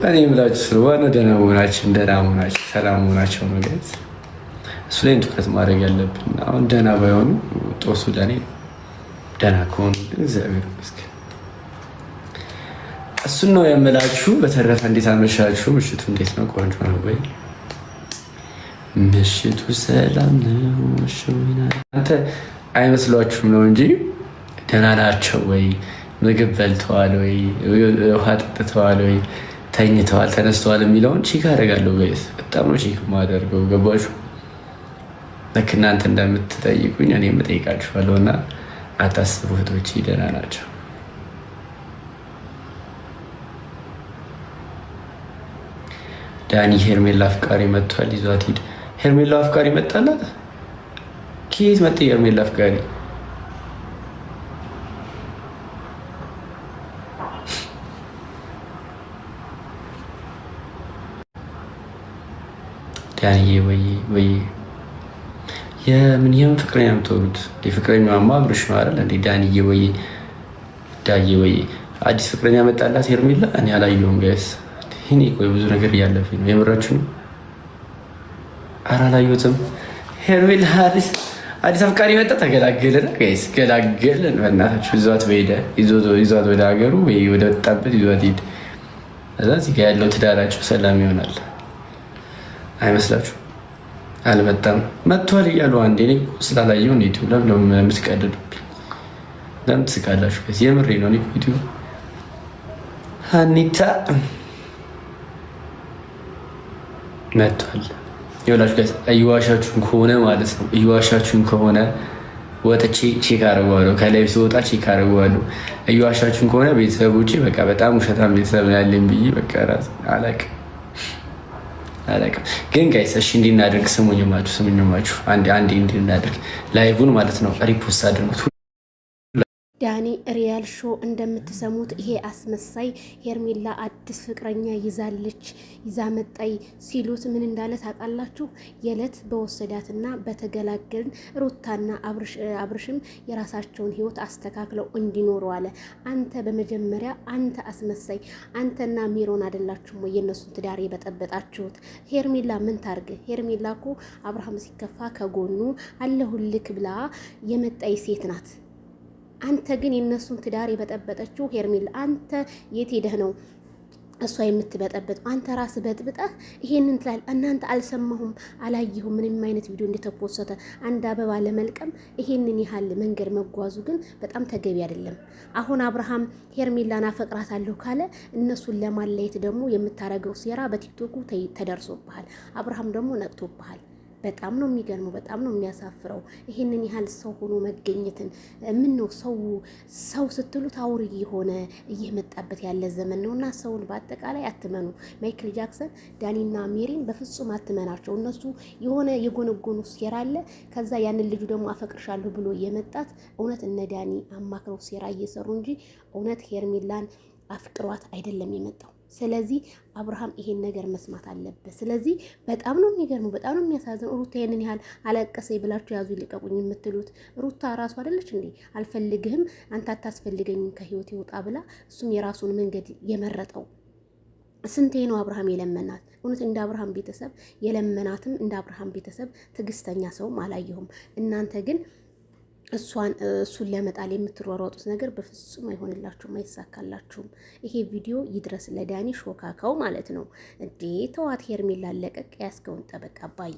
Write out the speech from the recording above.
እኔ የምላችሁ ስለሆነ ደህና መሆናችን ሰላም መሆናቸው ነው። ግን እሱ ላይ ትኩረት ማድረግ ያለብን አሁን ደህና ባይሆኑ ጦሱ ለእኔ ደህና ከሆኑ ግን እግዚአብሔር ይመስገን። እሱን ነው የምላችሁ። በተረፈ እንዴት አመሻችሁ? ምሽቱ እንዴት ነው? ቆንጆ ነው ወይ? ምሽቱ ሰላም ነው? አንተ አይመስሏችሁም ነው እንጂ ደህና ናቸው ወይ? ምግብ በልተዋል ወይ? ውሃ ጠጥተዋል ወይ? ተኝተዋል ተነስተዋል የሚለውን ቼክ አደርጋለሁ። ጋይስ በጣም ነው ቼክ ማደርገው። ገባችሁ? ልክ እናንተ እንደምትጠይቁኝ እኔ የምጠይቃችኋለሁ እና አታስቡ። እህቶቼ ደህና ናቸው። ዳኒ ሄርሜላ አፍቃሪ መጥቷል፣ ይዟት ሂድ። ሄርሜላ አፍቃሪ መጣላት? ከየት መጣ ሄርሜላ አፍቃሪ? ዳኒዬ ወይ የምን ፍቅረኛ የምትወሩት? ፍቅረኛማ አብርሽ ነው አይደል እንዴ? ዳኒዬ ወይ አዲስ ፍቅረኛ መጣላት ሄርሜላ? እኔ አላየሁም ጋይስ። እኔ ቆይ ብዙ ነገር እያለፈኝ ነው። የምራችሁ ነው? ኧረ አላየሁትም። ሄርሜላ አዲስ አፍቃሪ መጣ። ተገላገለን ጋይስ፣ ገላገለን። በእናታችሁ ይዟት ወደ ሀገሩ ወይ ወደ ወጣበት ይዟት ሂድ። እዛ እዚህ ጋር ያለው ትዳራችሁ ሰላም ይሆናል አይመስላችሁ? አልመጣም መጥቷል እያሉ አንዴ እኔ ስላላየሁ ነው። ዩቲዩብ ለምን የምትቀልዱብኝ? ለምን ትስቃላችሁ? የምሬ ነው። ዩቲዩብ ሀኒታ መጥቷል ይኸውላችሁ ጋይስ። እየዋሻችሁን ከሆነ ማለት ነው፣ እየዋሻችሁን ከሆነ ወጥቼ ቼክ አደርገዋለሁ። ከላይ ሲወጣ ቼክ አደርገዋለሁ። እየዋሻችሁን ከሆነ ቤተሰቦቼ በቃ በጣም ውሸታም ቤተሰብ ነው ያለኝ ብዬ በቃ ራስ አላውቅም። ግን ጋይስ እሺ እንዲናደርግ ስሙኝማችሁ አንዴ እንዲናደርግ ላይቭን ማለት ነው ሪፖስት አድርጉት። ዳኒ ሪያል ሾው እንደምትሰሙት ይሄ አስመሳይ ሄርሜላ አዲስ ፍቅረኛ ይዛ መጣይ ሲሉት ምን እንዳለ ታውቃላችሁ? የዕለት በወሰዳትና በተገላገልን ሩታና አብርሽም የራሳቸውን ህይወት አስተካክለው እንዲኖሩ አለ። አንተ በመጀመሪያ አንተ አስመሳይ አንተና ሚሮን አይደላችሁም ወይ የነሱን ትዳር የበጠበጣችሁት? ሄርሜላ ምን ታርግ? ሄርሜላ እኮ አብርሃም ሲከፋ ከጎኑ አለሁልክ ብላ የመጣይ ሴት ናት። አንተ ግን የነሱን ትዳር የበጠበጠችው ሄርሜላ። አንተ የት ሄደህ ነው እሷ የምትበጠበጥ? አንተ ራስ በጥብጠህ ይሄንን ትላል። እናንተ አልሰማሁም አላየሁም ምንም አይነት ቪዲዮ እንደተፖሰተ አንድ አበባ ለመልቀም ይሄንን ያህል መንገድ መጓዙ ግን በጣም ተገቢ አይደለም። አሁን አብርሃም ሄርሜላን አፈቅራታለሁ ካለ እነሱን ለማለየት ደግሞ የምታረገው ሴራ በቲክቶኩ ተደርሶብሃል። አብርሃም ደግሞ ነቅቶብሃል። በጣም ነው የሚገርመው። በጣም ነው የሚያሳፍረው። ይሄንን ያህል ሰው ሆኖ መገኘትን ምን ነው ሰው ስትሉት አውሪ የሆነ እየመጣበት ያለ ዘመን ነውና ሰውን በአጠቃላይ አትመኑ። ማይክል ጃክሰን ዳኒና ሜሪን በፍጹም አትመናቸው። እነሱ የሆነ የጎነጎኑ ሴራ አለ። ከዛ ያንን ልጁ ደግሞ አፈቅርሻለሁ ብሎ የመጣት እውነት እነ ዳኒ አማክረው ሴራ እየሰሩ እንጂ እውነት ሄርሜላን አፍቅሯት አይደለም የመጣው። ስለዚህ አብርሃም ይሄን ነገር መስማት አለበት። ስለዚህ በጣም ነው የሚገርመው፣ በጣም ነው የሚያሳዝነው። ሩታ ይሄንን ያህል አለቀሰኝ ብላችሁ ያዙ ይልቀቁኝ የምትሉት ሩታ ራሱ አይደለች እንዴ? አልፈልግህም፣ አንተ አታስፈልገኝም፣ ከህይወት ይወጣ ብላ እሱም የራሱን መንገድ የመረጠው። ስንቴ ነው አብርሃም የለመናት? እውነት እንደ አብርሃም ቤተሰብ የለመናትም እንደ አብርሃም ቤተሰብ ትዕግስተኛ ሰውም አላየሁም። እናንተ ግን እሱን ለመጣል የምትሯሯጡት ነገር በፍጹም አይሆንላችሁም፣ አይሳካላችሁም። ይሄ ቪዲዮ ይድረስ ለዳኒ ሾካካው ማለት ነው እንዴ! ተዋት ሄርሜላ ለቀቅ ያስከውን ጠበቃ አባዬ